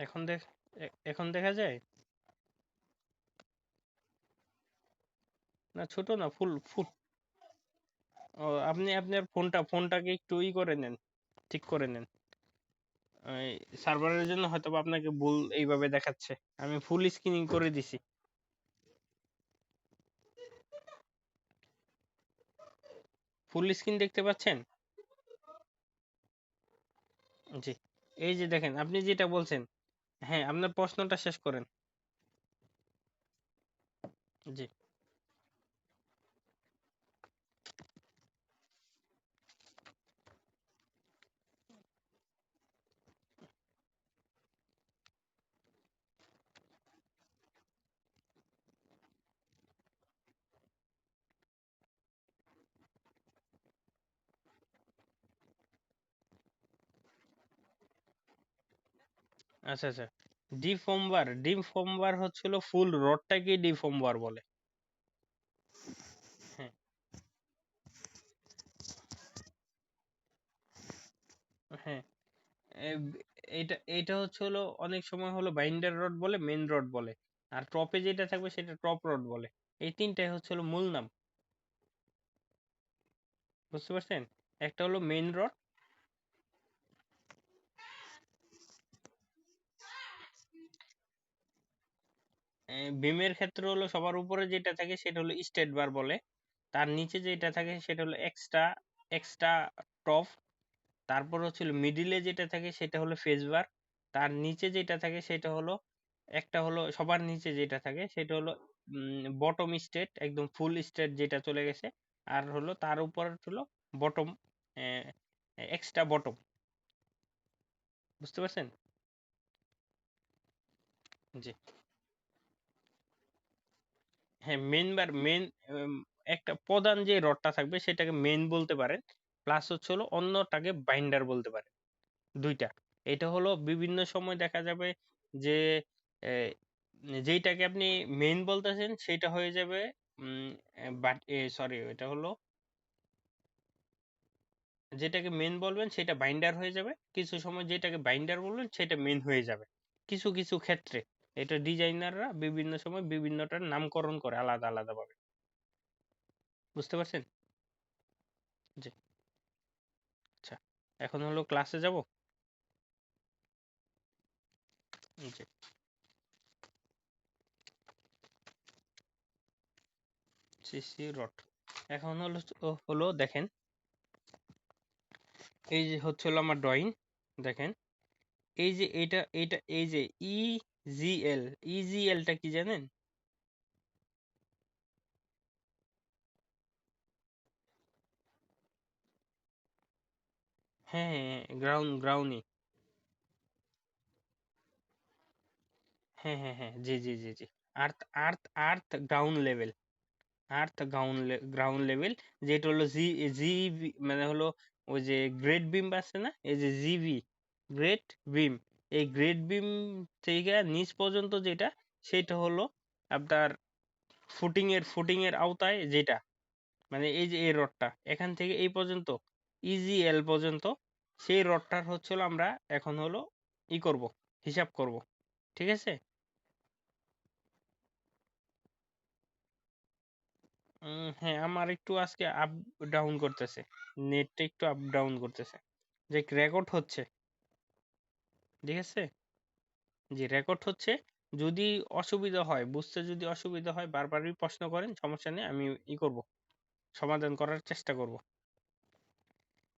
এখন দেখ এখন দেখা যায় না, ছোট না, ফুল ফুল। ও, আপনি আপনার ফোনটাকে একটু করে নেন, ঠিক করে নেন। সার্ভারের জন্য হয়তো বা আপনাকে ভুল এইভাবে দেখাচ্ছে। আমি ফুল স্ক্রিনিং করে দিছি। ফুল স্ক্রিন দেখতে পাচ্ছেন? জি। এই যে দেখেন, আপনি যেটা বলছেন। হ্যাঁ, আপনার প্রশ্নটা শেষ করেন। জি। আচ্ছা আচ্ছা। ডিফর্মবার হচ্ছিল ফুল রডটাকে ডিফর্মবার বলে। হ্যাঁ হ্যাঁ। এইটা এইটা হচ্ছে হলো, অনেক সময় হলো বাইন্ডার রড বলে, মেন রড বলে। আর টপে যেটা থাকবে সেটা টপ রড বলে। এই তিনটাই হচ্ছে হলো মূল নাম। বুঝতে পারছেন? একটা হলো মেন রড। বিমের ক্ষেত্রে হলো সবার উপরে যেটা থাকে সেটা হলো স্টেট বার বলে। তার নিচে যেটা থাকে সেটা হলো এক্সট্রা এক্সট্রা টপ। তারপর হচ্ছে মিডিলে যেটা থাকে সেটা হলো ফেস বার। তার নিচে যেটা থাকে সেটা হলো, একটা হলো সবার নিচে যেটা থাকে সেটা হলো বটম স্টেট, একদম ফুল স্টেট যেটা চলে গেছে। আর হলো তার উপর হলো বটম, এক্সট্রা বটম। বুঝতে পারছেন? জি। হ্যাঁ, মেন একটা প্রধান যে রডটা থাকবে সেটাকে মেন বলতে পারেন। প্লাস হচ্ছে হলো অন্যটাকে বাইন্ডার বলতে পারেন। দুইটা। এটা হলো বিভিন্ন সময় দেখা যাবে যে আহ, যেইটাকে আপনি মেইন বলতেছেন সেটা হয়ে যাবে, বাট সরি, এটা হলো যেটাকে মেন বলবেন সেটা বাইন্ডার হয়ে যাবে। কিছু সময় যেটাকে বাইন্ডার বলবেন সেটা মেন হয়ে যাবে। কিছু কিছু ক্ষেত্রে এটা ডিজাইনাররা বিভিন্ন সময় বিভিন্নটার নামকরণ করে আলাদা আলাদা ভাবে। বুঝতে পারছেন? জি। আচ্ছা, এখন হলো ক্লাসে যাব। জি। CC rod. এখন হলো দেখেন, এই যে হচ্ছে হলো আমার ড্রয়িং। দেখেন, এই যে এটা এই যে ইজিএল, ইজিএলটা কি জানেন? হ্যাঁ হ্যাঁ, গ্রাউন্ডই। হ্যাঁ হ্যাঁ হ্যাঁ, জি জি জি জি। আর্থ আর্থ আর্থ গ্রাউন্ড লেভেল। আর্থ গ্রাউন্ড লেভেল। যেটা হলো জিবি, মানে হলো ওই যে গ্রেড বিম আছে না, এই যে জিবি, গ্রেট বিম। এই গ্রেড বিম থেকে নিচ পর্যন্ত যেটা, সেটা হলো আপনার ফুটিং এর আওতায় যেটা, মানে এই যে এই রডটা এখান থেকে এই পর্যন্ত, ইজিএল পর্যন্ত, সেই রডটার হচ্ছে হলো আমরা এখন হলো করব, হিসাব করব। ঠিক আছে? হ্যাঁ, আমার একটু আজকে আপ ডাউন করতেছে, নেটটা একটু আপ ডাউন করতেছে। যে রেকর্ড হচ্ছে। ঠিক আছে? জি, রেকর্ড হচ্ছে। যদি অসুবিধা হয়, বুঝতে যদি অসুবিধা হয়, বারবারই প্রশ্ন করেন, সমস্যা নেই, আমি করব, সমাধান করার চেষ্টা করব।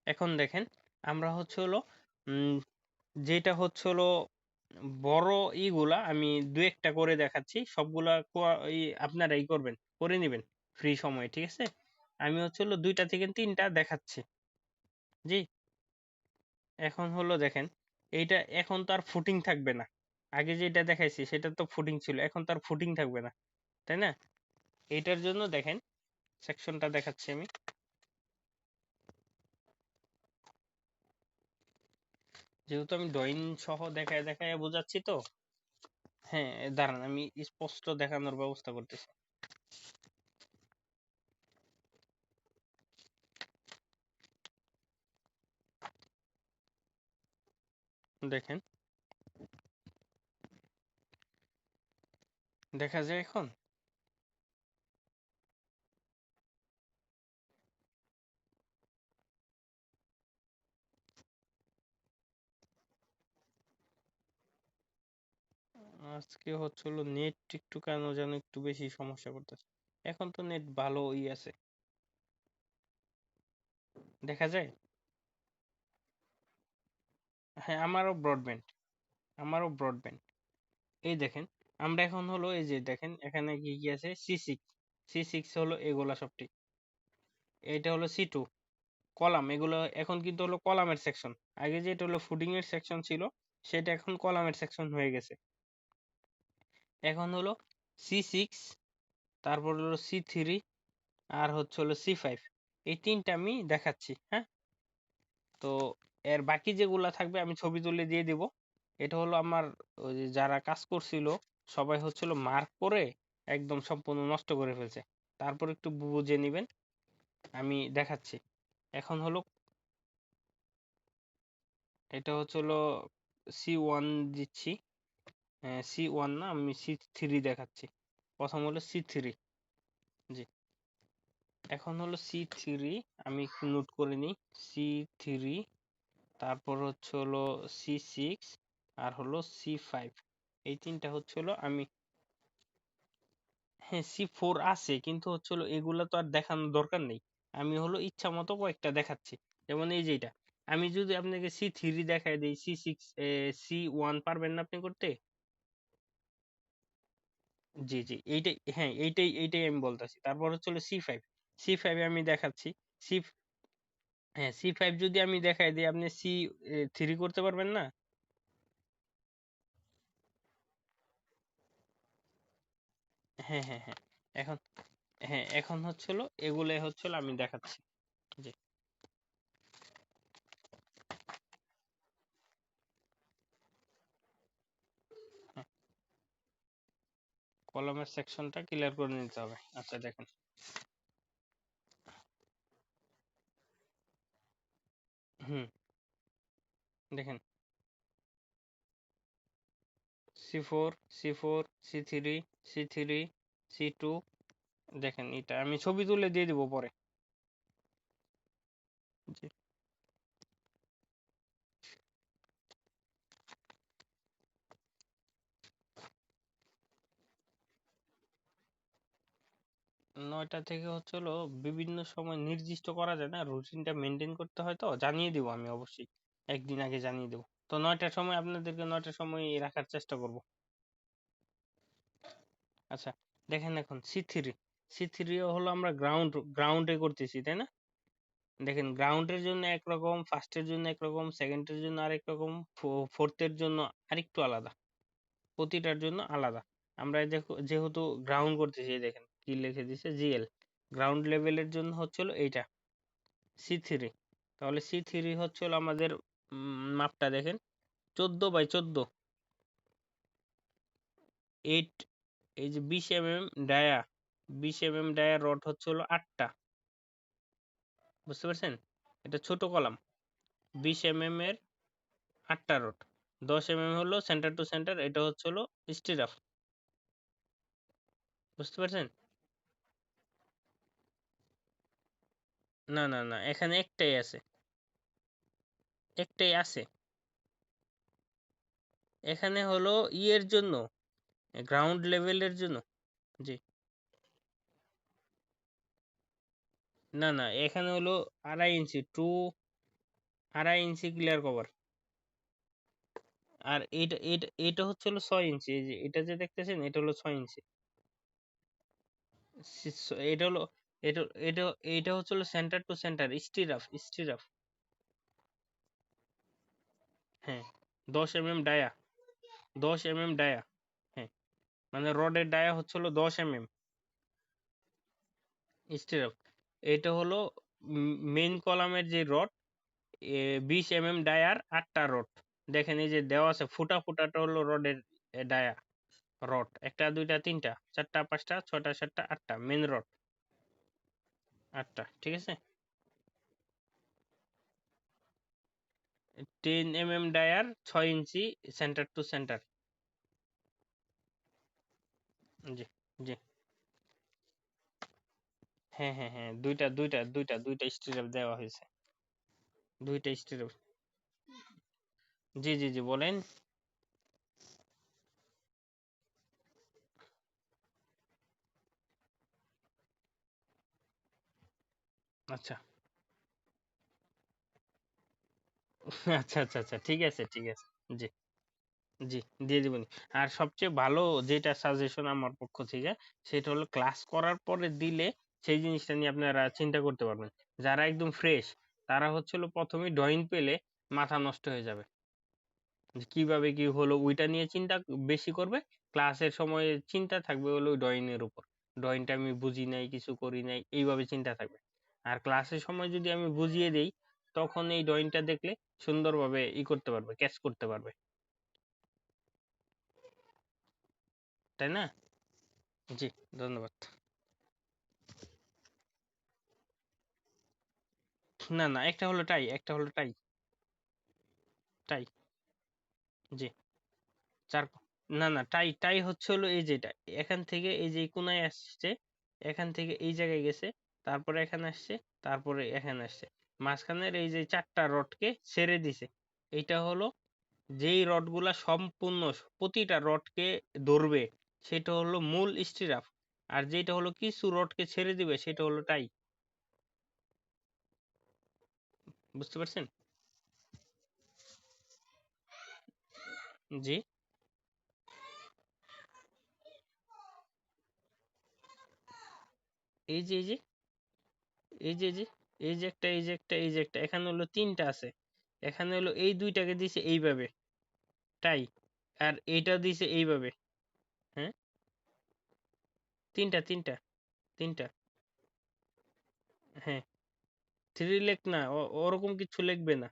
এখন দেখেন, আমরা হচ্ছে হলো উম, যেটা হচ্ছে হলো বড় ইগুলা আমি দু একটা করে দেখাচ্ছি, সবগুলা আপনারা করবেন, করে নেবেন ফ্রি সময়ে। ঠিক আছে? আমি হচ্ছে হলো দুইটা থেকে তিনটা দেখাচ্ছি। জি। এখন হলো দেখেন, এইটা এখন তো আর ফুটিং থাকবে না। আগে যেটা দেখাইছি সেটা তো ফুটিং ছিল, এখন তো আর ফুটিং থাকবে না, তাই না? এইটার জন্য দেখেন, সেকশনটা দেখাচ্ছি আমি। যেহেতু আমি ড্রয়িং সহ দেখায় দেখায় বোঝাচ্ছি তো। হ্যাঁ, দাঁড়ান, আমি স্পষ্ট দেখানোর ব্যবস্থা করতেছি। দেখেন, দেখা যায় এখন? আজকে হচ্ছিল নেট একটু কেন যেন একটু বেশি সমস্যা করতেছে। এখন তো নেট ভালোই আছে। দেখা যায়? হ্যাঁ, আমারও ব্রডব্যান্ড। এই দেখেন, আমরা এখন হলো এই যে দেখেন এখানে কি কি আছে, সি সিক্স হলো এগুলা সবটি, এটা হলো সি টু কলাম, এগুলো এখন কিন্তু হলো কলামের সেকশন। আগে যেটা হলো ফুডিং এর সেকশন ছিল, সেটা এখন কলামের সেকশন হয়ে গেছে। এখন হলো সি সিক্স, তারপর হলো সি থ্রি, আর হচ্ছে হলো সি ফাইভ। এই তিনটা আমি দেখাচ্ছি, হ্যাঁ। তো এর বাকি যেগুলা থাকবে আমি ছবি তুলে দিয়ে দিব। এটা হলো আমার ওই যে যারা কাজ করছিল সবাই হচ্ছিল মার্ক করে একদম সম্পূর্ণ নষ্ট করে ফেলছে। তারপর একটু বুঝে নিবেন, আমি দেখাচ্ছি। এখন হলো এটা হচ্ছে হলো সি 1 দিচ্ছি। সি 1 না, আমি সি 3 দেখাচ্ছি। প্রথম হলো সি 3। জি, এখন হলো সি 3, আমি একটু নোট করে নিই। সি 3, তারপর হচ্ছে হলো সি 6, আর হলো সি 5। এই তিনটা হচ্ছে হলো আমি, হ্যাঁ সি 4 আছে, কিন্তু হচ্ছে হলো এগুলা তো আর দেখানোর দরকার নেই। আমি হলো ইচ্ছা মতো কয়েকটা দেখাচ্ছি। যেমন এই যেটা, আমি যদি আপনাকে সি 3 দেখাই দিই, সি 6, সি 1 পারবেন না আপনি করতে? জি জি, এইটাই, হ্যাঁ এইটাই আমি বলতেছি। তারপর হচ্ছে হলো সি 5 আমি দেখাচ্ছি। সি হ্যাঁ, সি 5 যদি আমি দেখাই দিই, আপনি সি 3 করতে পারবেন না? হ্যাঁ হ্যাঁ হ্যাঁ, এখন, হ্যাঁ এখন হচ্ছিল এগুলো হচ্ছিল আমি দেখাচ্ছি। জি, হ্যাঁ, কলমের সেকশনটা ক্লিয়ার করে নিতে হবে। আচ্ছা দেখেন, হুম, দেখেন সি 4, সি 4, সি 3, সি 2। দেখেন এটা আমি ছবি তুলে দিয়ে দিব পরে। জি, নয়টা থেকে হচ্ছে হলো বিভিন্ন সময় নির্দিষ্ট করা যায় না, রুটিনটা মেনটেন করতে হয়, তো জানিয়ে দিব আমি অবশ্যই, একদিন আগে জানিয়ে দেবো। তো 9টার সময় আপনাদেরকে 9টার সময় রাখার চেষ্টা করব। আচ্ছা দেখেন, এখন সি 3 হলো আমরা গ্রাউন্ডে করতেছি, তাই না? দেখেন গ্রাউন্ডের জন্য একরকম, ফার্স্টের জন্য একরকম, সেকেন্ডের জন্য আরেক রকম, ফোর্থের জন্য আরেকটু আলাদা, প্রতিটার জন্য আলাদা। আমরা যেহেতু গ্রাউন্ড করতেছি, এই দেখেন কি লিখে দিছে, জিএল, গ্রাউন্ড লেভেলের জন্য হচ্ছিল এইটা সি 3। তাহলে সি 3 হচ্ছিল আমাদের, মাপটা দেখেন, 14 বাই 14, 8, এই যে 20 mm dia, 20 mm dia rod হচ্ছে হলো 8টা, বুঝতে পারছেন? এটা ছোট কলাম, 20 mm এর 8টা রড, 10 mm হলো সেন্টার টু সেন্টার, এটা হচ্ছে হলো স্টিরাপ, বুঝতে পারছেন? না না না, এখানে একটাই আছে। এখানে হলো ইয়ের জন্য, গ্রাউন্ড লেভেলের জন্য। জি, না না, এখানে হলো 2.5 ইঞ্চি, 2.5 ইঞ্চি ক্লিয়ার কভার। আর এটা হচ্ছে হলো 6 ইঞ্চি, এই যে এটা যে দেখতেছেন এটা হলো 6 ইঞ্চি। এটা হলো, এটা এটা এটা হচ্ছে হলো সেন্টার টু সেন্টার স্টিরাপ। হ্যাঁ, 10 mm ডায়া, 10 mm ডায়া। হ্যাঁ, মানে রডের ডায়া হচ্ছে হলো 10 mm স্টিরাপ। এটা হলো মেইন কলামের যে রড, 20 mm ডায়ার 8টা রড। দেখেন এই যে দেওয়া আছে, ফুটা ফুটাটা হলো রডের ডায়া রড, একটা দুইটা তিনটা চারটা পাঁচটা ছয়টা সাতটা আটটা মেন রড, 8টা, ঠিক আছে। 10 mm ডায়ার, 6 ইঞ্চি সেন্টার টু সেন্টার। জি জি হ্যাঁ হ্যাঁ হ্যাঁ, দুইটা স্টিরাপ দেওয়া হয়েছে, দুইটা স্টিরাপ। জি জি জি বলেন। আচ্ছা আচ্ছা আচ্ছা আচ্ছা, ঠিক আছে ঠিক আছে। জি জি, দিয়ে দিবেন। আর সবচেয়ে ভালো যেটা সাজেশন আমার পক্ষ থেকে, সেটা হলো ক্লাস করার পরে দিলে সেই জিনিসটা নিয়ে আপনারা চিন্তা করতে পারবেন। যারা একদম ফ্রেশ, তারা হচ্ছে হলো প্রথমে ড্রয়িং পেলে মাথা নষ্ট হয়ে যাবে, যে কিভাবে কি হলো ওইটা নিয়ে চিন্তা বেশি করবে। ক্লাসের সময় চিন্তা থাকবে হলো ড্রয়িং এর উপর, ড্রয়িংটা আমি বুঝি নাই, কিছু করি নাই, এইভাবে চিন্তা থাকবে। আর ক্লাসের সময় যদি আমি বুঝিয়ে দেই, তখন এই ড্রয়িংটা দেখলে সুন্দরভাবে করতে পারবে, ক্যাচ করতে পারবে, তাই না? জি, ধন্যবাদ। না না, একটা হলো টাই, একটা হলো টাই। টাই। জি। চার। না না, টাই টাই হচ্ছে হলো এই যেটা, এখান থেকে এই যে এই কোনায় আসছে, এখান থেকে এই জায়গায় গেছে, তারপরে এখানে আসছে, তারপরে এখানে আসছে, মাঝখানের এই যে চারটা রডকে ছেড়ে দিছে। এইটা হলো যেই রডগুলা সম্পূর্ণ প্রতিটা রডকে ধরবে, সেটা হলো মূল স্টিরাপ। আর যেটা হলো কিছু রডকে ছেড়ে দিবে, সেটা হলো টাই। বুঝতে পারছেন? জি। এই যে এই যে এই যে এই যে এই যে একটা, এই যে একটা, এই যে একটা, এখানে হলো তিনটা আছে। এখানে হলো এই দুইটাকে দিছে এইভাবে, তাই। আর এইটা দিছে এইভাবে। হ্যাঁ, তিনটা তিনটা তিনটা। হ্যাঁ, থ্রি লেখ না, ওরকম কিছু লিখবে না।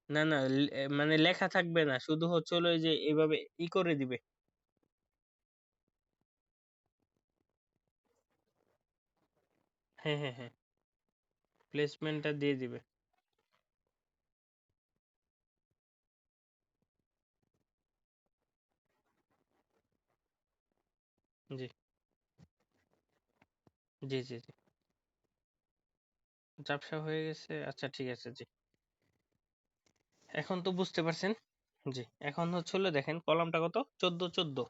না না, মানে লেখা থাকবে না, শুধু হচ্ছে হলো এই যে এইভাবে করে দিবে। হ্যাঁ হ্যাঁ হ্যাঁ, প্লেসমেন্টটা দিয়ে দিবে। জি জি জি জি। ঝাপসা হয়ে গেছে, আচ্ছা ঠিক আছে। জি, এখন তো বুঝতে পারছেন। জি, এখন হচ্ছে হলো দেখেন কলামটা কত, 14 14।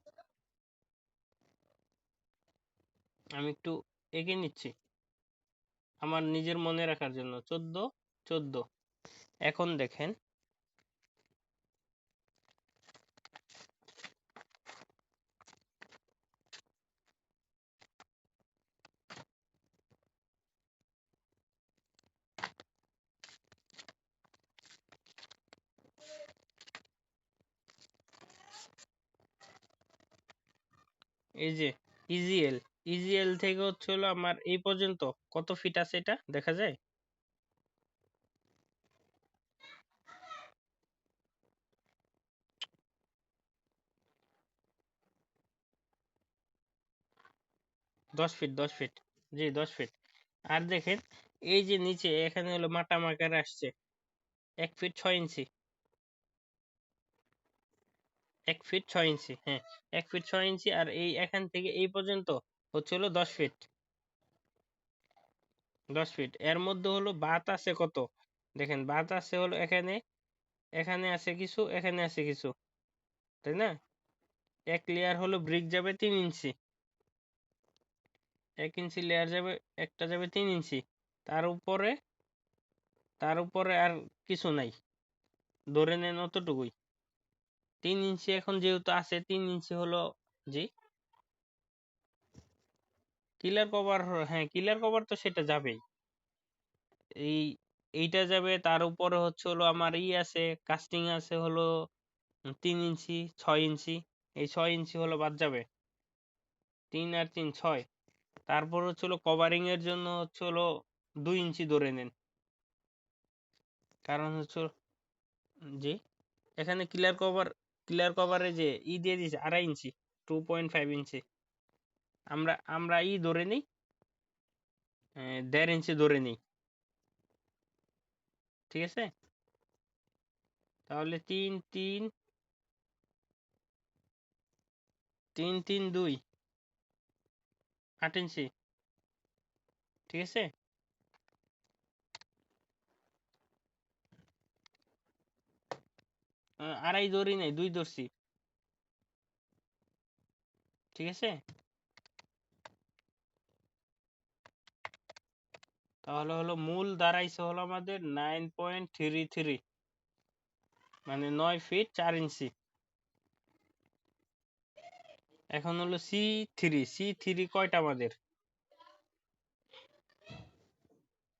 আমি একটু এগিয়ে নিচ্ছি আমার নিজের মনে রাখার জন্য, 14 14। এখন দেখেন, এই যে ইজিএল, ইজিএল থেকে হচ্ছে হলো আমার এই পর্যন্ত কত ফিট আছে এটা দেখা যায়? 10 ফিট, 10 ফিট। জি, 10 ফিট। আর দেখেন, এই যে নিচে এখানে হলো মাটা মাকার আসছে 1 ফিট 6 ইঞ্চি। 1 ফিট 6 ইঞ্চি, হ্যাঁ, 1 ফিট 6 ইঞ্চি। আর এই এখান থেকে এই পর্যন্ত হচ্ছে হলো 10 ফিট। 10 ফিট এর মধ্যে হলো বাত আছে কত, দেখেন বাত আছে হলো এখানে, এখানে আছে কিছু, এখানে আছে কিছু, তাই না? এক লেয়ার হলো ব্রিক যাবে 3 ইঞ্চি, 1 ইঞ্চি লেয়ার যাবে, একটা যাবে 3 ইঞ্চি। তার উপরে, তার উপরে আর কিছু নাই, ধরে নেন অতটুকুই। 3 ইঞ্চি এখন যেহেতু আছে, 3 ইঞ্চি হলো। জি, কিলার কভার, হ্যাঁ কিলার কভার তো সেটা যাবেই। এই এইটা যাবে, তার উপরে হচ্ছে হলো আমার আছে, কাস্টিং আছে হলো 3 ইঞ্চি 6 ইঞ্চি, এই 6 ইঞ্চি হলো বাদ যাবে। 3 আর 3 6। তারপর হচ্ছে হলো কভারিং এর জন্য হচ্ছে হলো 2 ইঞ্চি ধরে নেন, কারণ হচ্ছে জি, এখানে ক্লিয়ার কভার, ক্লিয়ার কভারে যে দিয়ে দিছে 2.5 ইঞ্চি, 2.5 ইঞ্চি। আমরা আমরা ধরে নিই, 1.5 ইঞ্চি ধরে নিই, ঠিক আছে? তাহলে 3 3 332 8 ইঞ্চি, ঠিক আছে। আড়াই ধরি নাই, 2 ধরছি, ঠিক আছে। তাহলে হলো মূল দাঁড়াইছে হলো আমাদের 9.33, মানে 9 ফিট 4 ইঞ্চি। এখন হলো সি থ্রি কয়টা আমাদের?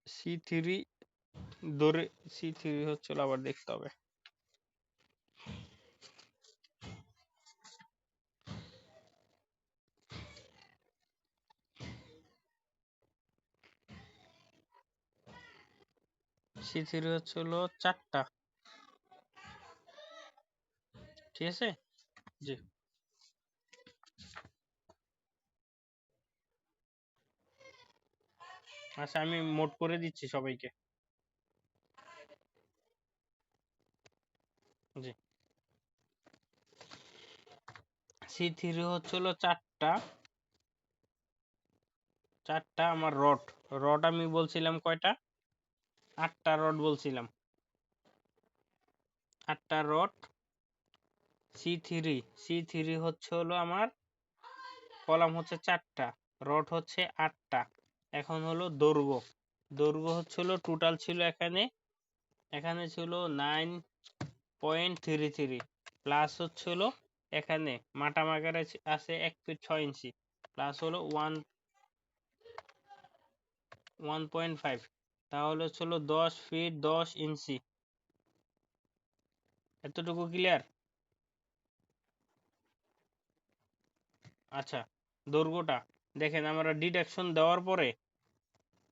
সি3 ধরে, সি3 হচ্ছে আবার দেখতে হবে। সি3 হচ্ছে হলো 4টা, ঠিক আছে। জি, আচ্ছা আমি মোট করে দিচ্ছি সবাইকে। জি, সি3 হচ্ছে হলো 4টা, 4টা আমার রড। রড আমি বলছিলাম কয়টা? 8টা রড বলছিলাম, 8টা রড। সি থ্রি হচ্ছে হলো আমার কলাম হচ্ছে 4টা, রড হচ্ছে 8টা। এখন হলো দৈর্ঘ্য, দৈর্ঘ্য হচ্ছে হলো টোটাল ছিল এখানে, এখানে ছিল 9.33, প্লাস হচ্ছে হলো এখানে মাটাম আকারে আছে 1 ফিট 6 ইঞ্চি, প্লাস হলো 1.5, তাহলে হচ্ছে হলো 10 ফিট 10 ইঞ্চি। এতটুকু ক্লিয়ার? আচ্ছা, দৈর্ঘ্যটা দেখেন আমরা ডিডাকশন দেওয়ার পরে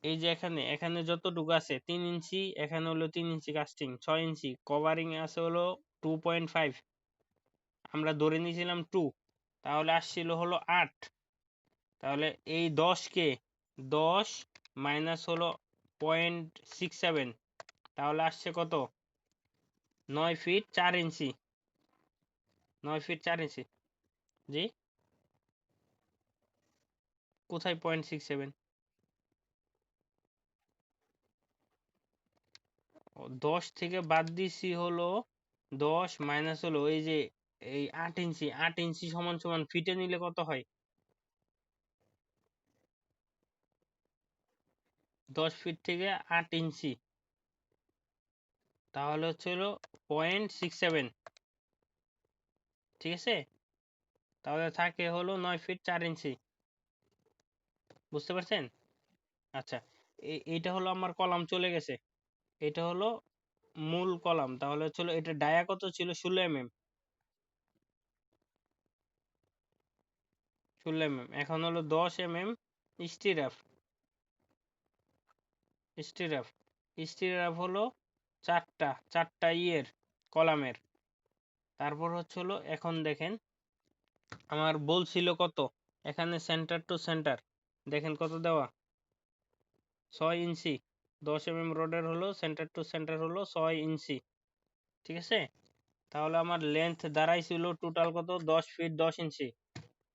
এই যে এখানে এখানে যতটুকু আছে 3 ইঞ্চি, এখানে হলো 3 ইঞ্চি কাস্টিং, 6 ইঞ্চি কভারিং আছে হলো 2.5, আমরা ধরে নিয়েছিলাম 2, তাহলে আসছিল হলো 8। তাহলে এই 10কে 10 মাইনাস হলো 0.67, তাহলে আসছে কত? 9 ফিট 4 ইঞ্চি, 9 ফিট 4 ইঞ্চি। জি, কোথায় 0.67? 10 থেকে বাদ দিছি হলো 10 মাইনাস হলো এই যে এই 8 ইঞ্চি, 8 ইঞ্চি সমান সমান ফিটে নিলে কত হয়? 10 ফিট থেকে 8 ইঞ্চি, তাহলে হচ্ছে হলো 0.67, ঠিক আছে। তাহলে থাকে হলো 9 ফিট 4 ইঞ্চি, বুঝতে পারছেন? আচ্ছা, এইটা হলো আমার কলাম চলে গেছে, এটা হলো মূল কলাম। তাহলে হচ্ছে হলো এটা ডায়া কত ছিল? 16 mm, 16 mm। এখন হলো 10 mm স্টিরাপ, স্টিরাপ, স্টিরাপ হলো 4টা, 4টা ইয়ের কলামের। তারপর হচ্ছে হলো এখন দেখেন আমার বলছিল কত, এখানে সেন্টার টু সেন্টার দেখেন কত দেওয়া, 6 ইঞ্চি। 10 mm রোডের হলো সেন্টার টু সেন্টার হলো 6 ইঞ্চি, ঠিক আছে। তাহলে আমার লেন্থ দাঁড়াইছিল টোটাল কত? 10 ফিট 10 ইঞ্চি।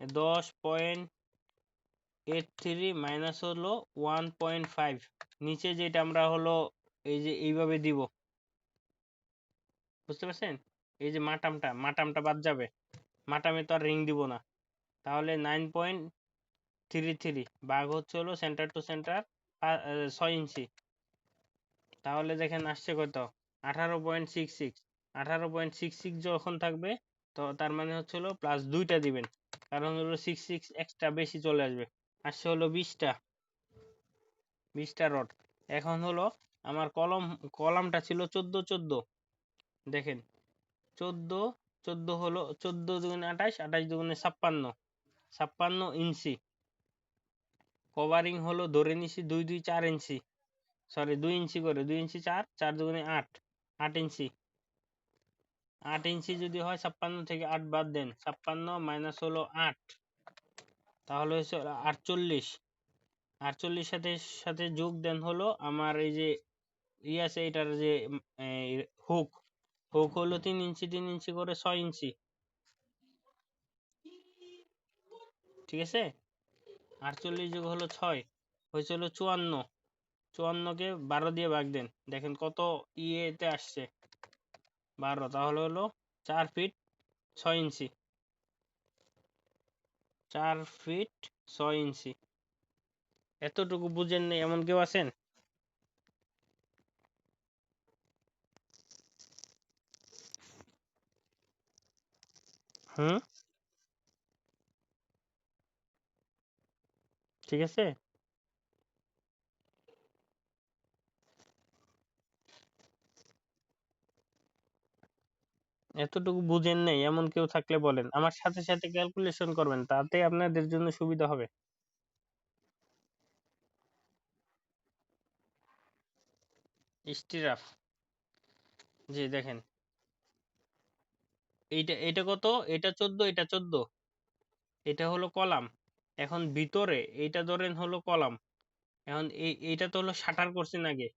10.83 মাইনাস হলো 1.5, নিচে যেটা আমরা হলো এই যে এইভাবে দিব, বুঝতে পারছেন? এই যে মাটামটা বাদ যাবে, মাটামে তো আর রিং দিব না। তাহলে 9.33 ভাগ হচ্ছে হলো সেন্টার টু সেন্টার 6 ইঞ্চি, তাহলে দেখেন আসছে কত? 18.66। 18.66 যখন থাকবে তো তার মানে হচ্ছে হলো প্লাস 2টা দিবেন, কারণ হলো 66 এক্সট্রা বেশি চলে আসবে। আসছে হলো 20টা রড। এখন হলো আমার কলামটা ছিল 14 দেখেন 14, 14 হলো 14 দুগুণে 28, 28 দুগুণে 56, 56 ইঞ্চি। কভারিং হলো ধরে নিছি 2 2 4 ইঞ্চি, সরি 2 ইঞ্চি করে, 2 ইঞ্চি 4, 4 দুগুণে 8, 8 ইঞ্চি। 8 ইঞ্চি যদি হয় 56 থেকে 8 বাদ দেন, 56 মাইনাস হলো 8, তাহলে হচ্ছে 48। 48 সাথে সাথে যোগ দেন হলো আমার এই যে আছে এটার যে হুক, হুক হলো 3 ইঞ্চি 3 ইঞ্চি করে 6 ইঞ্চি। ঠিক আছে, 48 যোগ হলো 6 হয়েছিল 54। 54কে 12 দিয়ে ভাগ দেন, দেখেন কত ইয়েতে আসছে 12, তাহলে হলো 4 ফিট 6 ইঞ্চি। 4 ফিট 6 ইঞ্চি। এতটুকু বুঝেন নেই এমন কেউ আছেন? হুম, ঠিক আছে। এতটুকু বুঝেন নেই এমন কেউ থাকলে বলেন, আমার সাথে সাথে ক্যালকুলেশন করবেন, তাতে আপনাদের জন্য সুবিধা হবে। স্টিরাফ, জি দেখেন, এটা কত, এটা 14, এটা 14, এটা হলো কলাম। এখন ভিতরে এইটা ধরেন হলো কলাম। এখন এইটা তো হলো শাটার করছেন আগে।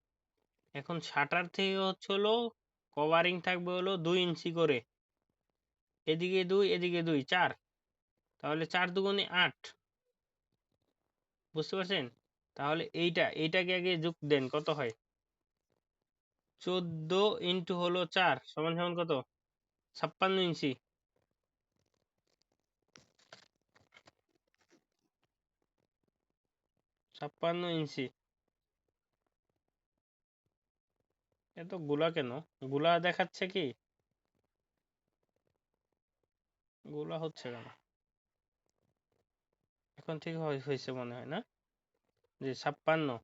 এখন শাটার থেকে হচ্ছে হলো কভারিং থাকবে হলো 2 ইঞ্চি করে, এদিকে 2 এদিকে 2, 4, তাহলে 4 দুগুণে 8, বুঝতে পারছেন? তাহলে এইটাকে আগে যোগ দেন, কত হয়? 14 ইন্টু হলো 4 সমান সমান কত? 56 ইঞ্চি। 56 ইঞ্চি। এত গুলা কেন? গুলা দেখাচ্ছে কি? গুলা হচ্ছে কেন? এখন ঠিক হয়েছে মনে হয় না? যে 56,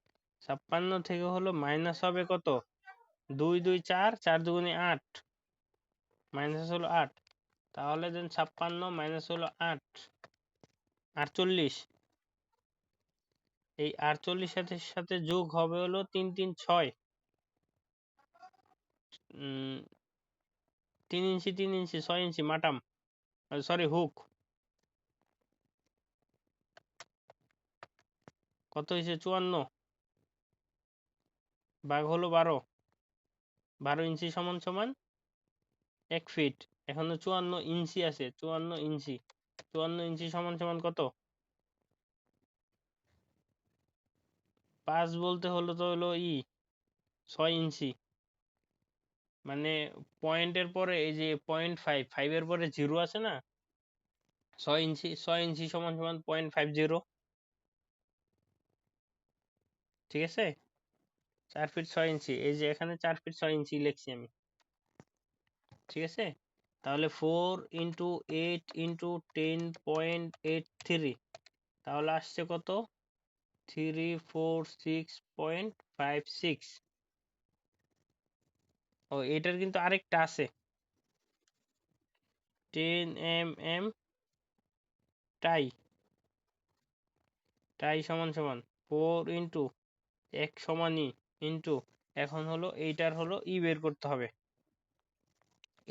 56 থেকে হলো মাইনাস হবে কত? 2 2 4, 4 দুগুণে 8, মাইনাস হলো 8, তাহলে দেন 56 মাইনাস হলো 8, 48। এই 48 সাথে সাথে যোগ হবে হলো 3 3 6, 3 ইঞ্চি 3 ইঞ্চি 6 ইঞ্চি মাটাম, সরি হুক। কত হয়েছে? 54 ভাগ হলো 12, 12 ইঞ্চি সমান সমান 1 ফিট। এখনো 54 ইঞ্চি আছে, 54 ইঞ্চি, 54 ইঞ্চি সমান সমান কত? 5 বলতে হলো তো হলো 6 ইঞ্চি, মানে পয়েন্টের পরে এই যে 0.5, 5 এর পরে 0 আছে না, 6 ইঞ্চি, 6 ইঞ্চি সমান সমান 0.50, ঠিক আছে। 4 ফিট 6 ইঞ্চি, এই যে এখানে 4 ফিট 6 ইঞ্চি লিখছি আমি, ঠিক আছে। তাহলে 4 ইন্টু 8 ইন্টু 10.83, তাহলে আসছে কত? 346.56। ও, এটার কিন্তু আরেকটা আছে, 10 mm টাই। টাই সমান সমান 4 ইন্টু 1 সমানই ইন্টু, এখন হলো এইটার হলো বের করতে হবে,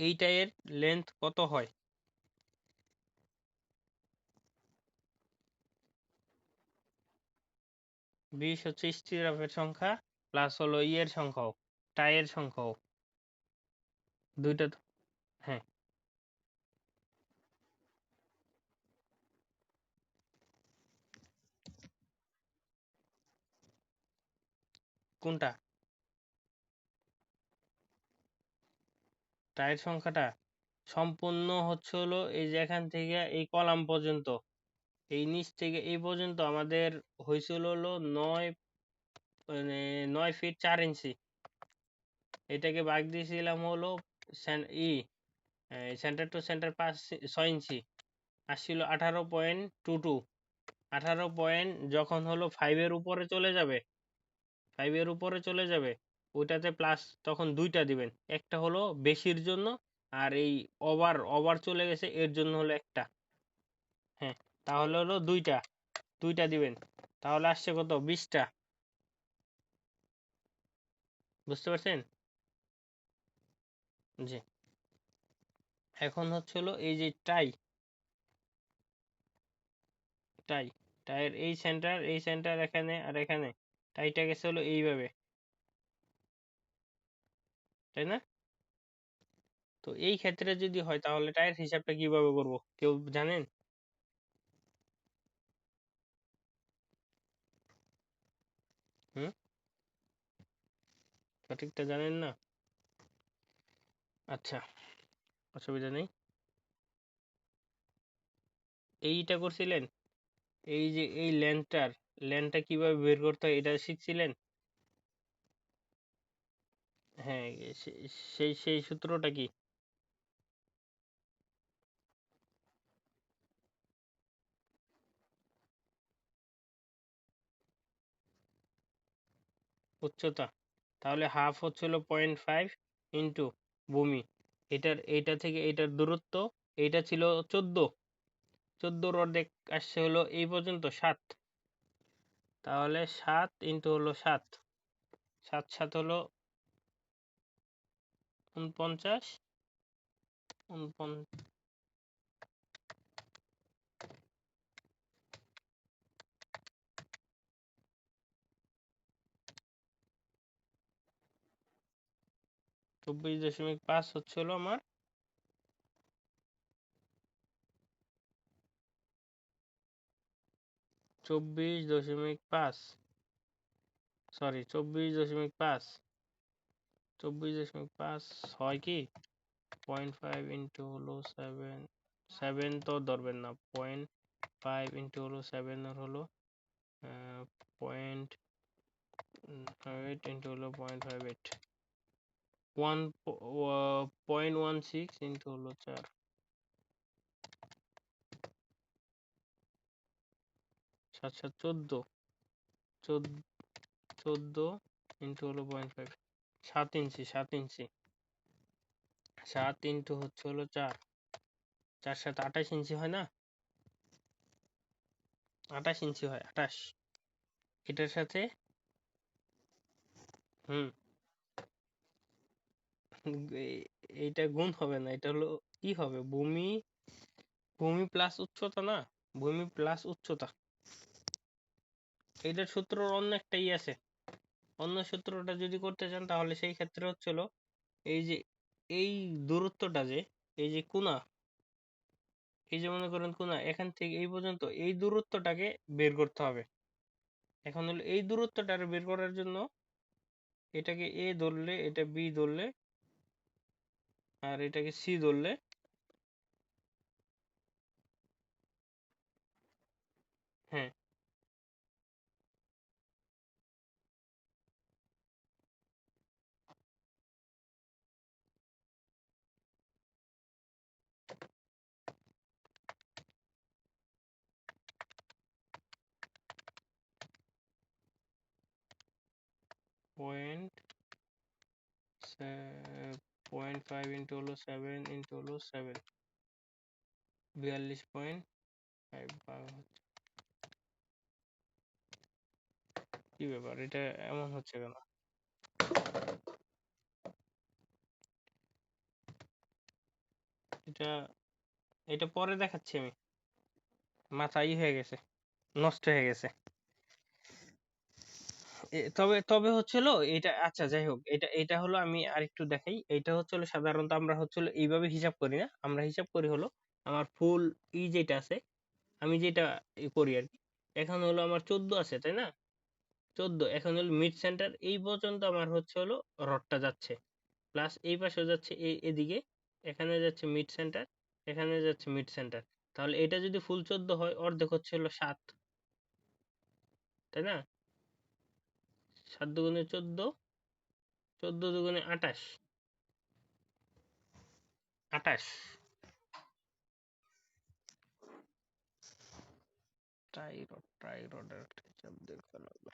এইটা এর লেন্থ কত হয়? 20 হচ্ছে স্টিরাপের সংখ্যা, প্লাস হলো এর সংখ্যাও, টাইয়ের সংখ্যাও, দুইটা হ্যাঁ। কোনটা? টাইয়ের সংখ্যাটা সম্পূর্ণ হচ্ছে হলো এই যে এখান থেকে এই কলাম পর্যন্ত, এই নিচ থেকে এই পর্যন্ত আমাদের হয়েছিল হলো 9, মানে 9 ফিট 4 ইঞ্চি। এটাকে ভাগ দিয়েছিলাম হলো সেন্টার টু সেন্টার 6 ইঞ্চি, আসছিল 18.22। 18 পয়েন্ট যখন হলো 5 এর উপরে চলে যাবে, 5 এর উপরে চলে যাবে, ওইটাতে প্লাস তখন দুইটা দিবেন, একটা হলো বেশির জন্য, আর এই ওভার ওভার চলে গেছে এর জন্য হলো একটা। হ্যাঁ, তাহলে হলো দুইটা, দুইটা দিবেন, তাহলে আসছে কত? 20টা। বুঝতে পারছেন? জি। এখন হচ্ছে হলো এই যে টাই, টাই, টাইয়ের এই সেন্টার এখানে আর এখানে, টাইটা গেছে হলো এইভাবে, তাই না? তো এই ক্ষেত্রে যদি হয় তাহলে টাইয়ের হিসাবটা কিভাবে করব কেউ জানেন? সঠিকটা জানেন না? আচ্ছা, অসুবিধা নেই। এইটা করছিলেন? এই যে এই লেনটা কিভাবে বের করতে হয় এটা শিখছিলেন? হ্যাঁ, সেই সূত্রটা কি? উচ্চতা। তাহলে হাফ হচ্ছিল 0.5 ইন্টু ভূমি। এইটা থেকে এইটার দূরত্ব, এইটা ছিল 14। 14-র অর্ধেক আসছে হলো এই পর্যন্ত 7। তাহলে 7 ইন্টু হলো 7, 7 7 হলো 49। 24.5 হচ্ছে হলো আমার 24.5, সরি 24.5, 24.5 হয় কি 0.5 ইন্টু হলো 7, 7 তো ধরবেন না, 0.5 ইন্টু হলো 7 এর হলো 0.58 ইন্টু হলো 0.58, 0.16 ইন্টু হলো 4, 7 7 14, 14 ইন্টু হলো 0.5, 7 ইঞ্চি, 7 ইঞ্চি, 7 ইন্টু হচ্ছে হলো 4, 4 7 28 ইঞ্চি হয় না? 28 ইঞ্চি হয়, 28। এটার সাথে হুম এইটা গুণ হবে না, এটা হলো কি হবে, ভূমি, ভূমি প্লাস উচ্চতা না, ভূমি প্লাস উচ্চতা। এইটার সূত্র অন্য একটাই আছে, অন্য সূত্রটা যদি করতে চান তাহলে সেই ক্ষেত্রে হচ্ছিল এই যে এই দূরত্বটা যে এই যে কোণা, এই যে মনে করেন কোণা এখান থেকে এই পর্যন্ত এই দূরত্বটাকে বের করতে হবে। এখন হলো এই দূরত্বটা বের করার জন্য এটাকে এ ধরলে, এটা বি ধরলে, আর এটাকে সি ধরলে, হ্যাঁ 0.5 ইন্টু হলো 7 ইন্টু হলো 7, 42.5 কি ব্যাপার, এটা এমন হচ্ছে কেন? এটা এটা পরে দেখাচ্ছি আমি, মাথায় হয়ে গেছে, নষ্ট হয়ে গেছে। তবে তবে হচ্ছিল এটা, আচ্ছা যাই হোক, এটা এটা হলো আমি আরেকটু দেখাই। এটা হচ্ছিল সাধারণত আমরা হচ্ছিল এইভাবে হিসাব করি না, আমরা হিসাব করি হলো আমার ফুল ই যেটা আছে, আমি যেটা করি আর কি। এখন হলো আমার 14 আছে তাই না, 14, এখন হলো মিড সেন্টার এই পর্যন্ত আমার হচ্ছে হলো রডটা যাচ্ছে, প্লাস এই পাশে যাচ্ছে এদিকে, এখানে যাচ্ছে মিড সেন্টার, এখানে যাচ্ছে মিড সেন্টার। তাহলে এটা যদি ফুল 14 হয়, অর্ধেক হচ্ছে হলো 7, তাই না? 7 দুগুণে 14, 14 দুগুণে 28, 28। টাই রডের একটা হিসাব দেখতে লাগবে।